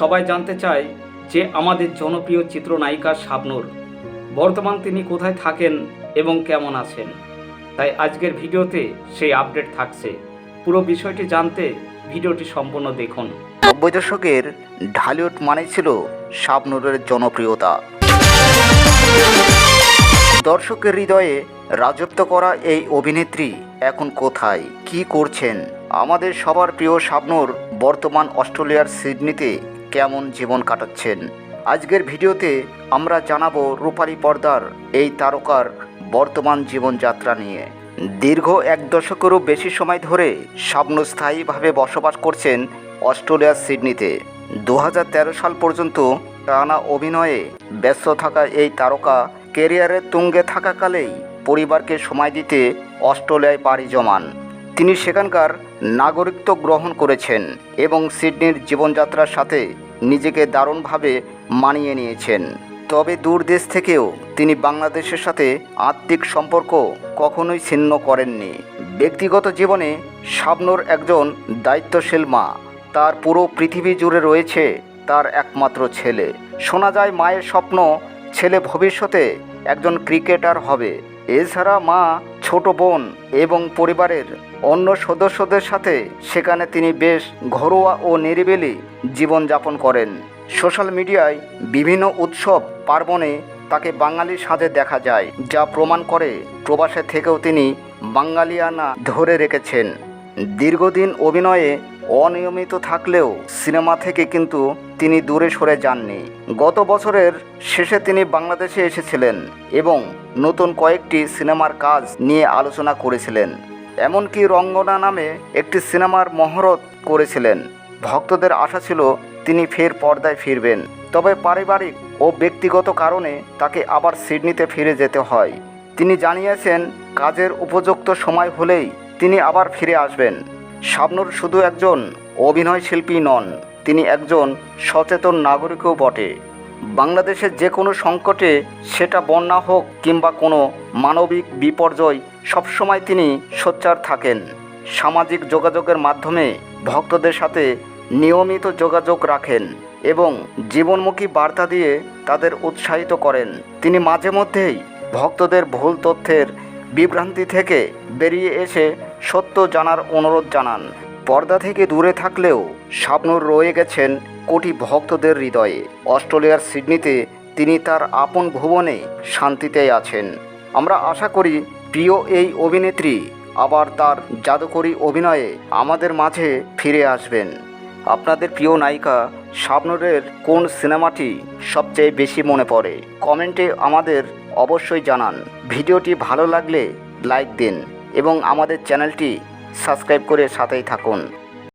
সবাই জানতে চায় যে আমাদের জনপ্রিয় চিত্রনায়িকা শাবনূর বর্তমান তিনি কোথায় থাকেন এবং কেমন আছেন। তাই আজকের ভিডিওতে সেই আপডেট থাকছে। পুরো বিষয়টি জানতে ভিডিওটি সম্পূর্ণ দেখুন। 90 দশকের ঢালিউড মানে ছিল শাবনূরের জনপ্রিয়তা। দর্শকের হৃদয়ে রাজত্ব করা এই অভিনেত্রী এখন কোথায়, কি করছেন? আমাদের সবার প্রিয় শাবনূর বর্তমান অস্ট্রেলিয়ার সিডনিতে কেমন জীবন কাটাচ্ছেন? আজকের ভিডিওতে আমরা জানাবো রূপালী পর্দার এই তারকার বর্তমান জীবনযাত্রা নিয়ে। দীর্ঘ 1 দশকেরও বেশি সময় ধরে শাবনূর স্থায়ীভাবে বসবাস করছেন অস্ট্রেলিয়ার সিডনিতে। 2013 সাল পর্যন্ত টানা অভিনয়ে ব্যস্ত থাকা এই তারকা ক্যারিয়ারের তুঙ্গে থাকাকালেই পরিবারকে সময় দিতে অস্ট্রেলিয়ায় পাড়ি জমান। তিনি সেখানকার নাগরিকত্ব গ্রহণ করেছেন এবং সিডনির জীবনযাত্রার সাথে নিজেকে দারুণভাবে মানিয়ে নিয়েছেন। তবে দূর দেশ থেকেও তিনি বাংলাদেশের সাথে আত্মিক সম্পর্ক কখনোই ছিন্ন করেননি। ব্যক্তিগত জীবনে শাবনূর একজন দায়িত্বশীল মা। তার পুরো পৃথিবী জুড়ে রয়েছে তার একমাত্র ছেলে। শোনা যায় মায়ের স্বপ্ন ছেলে ভবিষ্যতে একজন ক্রিকেটার হবে। এছাড়া মা, ছোট বোন এবং পরিবারের অন্য সদস্যদের সাথে সেখানে তিনি বেশ ঘরোয়া ও নিরিবিলি জীবনযাপন করেন। সোশ্যাল মিডিয়ায় বিভিন্ন উৎসব পার্বণে তাকে বাঙালি সাজে দেখা যায়, যা প্রমাণ করে প্রবাসে থেকেও তিনি বাঙালিয়ানা ধরে রেখেছেন। দীর্ঘদিন অভিনয়ে অনিয়মিত থাকলেও সিনেমা থেকে কিন্তু তিনি দূরে সরে যাননি। গত বছরের শেষে তিনি বাংলাদেশে এসেছিলেন এবং নতুন কয়েকটি সিনেমার কাজ নিয়ে আলোচনা করেছিলেন। এমনকি রঙ্গনা নামে একটি সিনেমার মহরত করেছিলেন। ভক্তদের আশা ছিল তিনি ফের পর্দায় ফিরবেন, তবে পারিবারিক ও ব্যক্তিগত কারণে তাকে আবার সিডনিতে ফিরে যেতে হয়। তিনি জানিয়েছেন কাজের উপযুক্ত সময় হলেই তিনি আবার ফিরে আসবেন। শাবনূর শুধু একজন অভিনয় শিল্পী নন, তিনি একজন সচেতন নাগরিকও বটে। বাংলাদেশের যে কোনো সংকটে, সেটা বন্যা হোক কিংবা কোনো মানবিক বিপর্যয়, সবসময় তিনি সোচ্চার থাকেন। সামাজিক যোগাযোগের মাধ্যমে ভক্তদের সাথে নিয়মিত যোগাযোগ রাখেন এবং জীবনমুখী বার্তা দিয়ে তাদের উৎসাহিত করেন। তিনি মাঝে মধ্যেই ভক্তদের ভুল তথ্যের বিভ্রান্তি থেকে বেরিয়ে এসে সত্য জানার অনুরোধ জানান। পর্দা থেকে দূরে থাকলেও শাবনূর রয়ে গেছেন কোটি ভক্তদের হৃদয়ে। অস্ট্রেলিয়ার সিডনিতে তিনি তার আপন ভুবনে শান্তিতে আছেন। আমরা আশা করি প্রিয় এই অভিনেত্রী আবার তার জাদুকরী অভিনয়ে আমাদের মাঝে ফিরে আসবেন। আপনাদের প্রিয় নায়িকা শাবনূরের কোন সিনেমাটি সবচেয়ে বেশি মনে পড়ে? কমেন্টে আমাদের অবশ্যই জানান। ভিডিওটি ভালো লাগলে লাইক দিন এবং আমাদের চ্যানেলটি সাবস্ক্রাইব করে সাথেই থাকুন।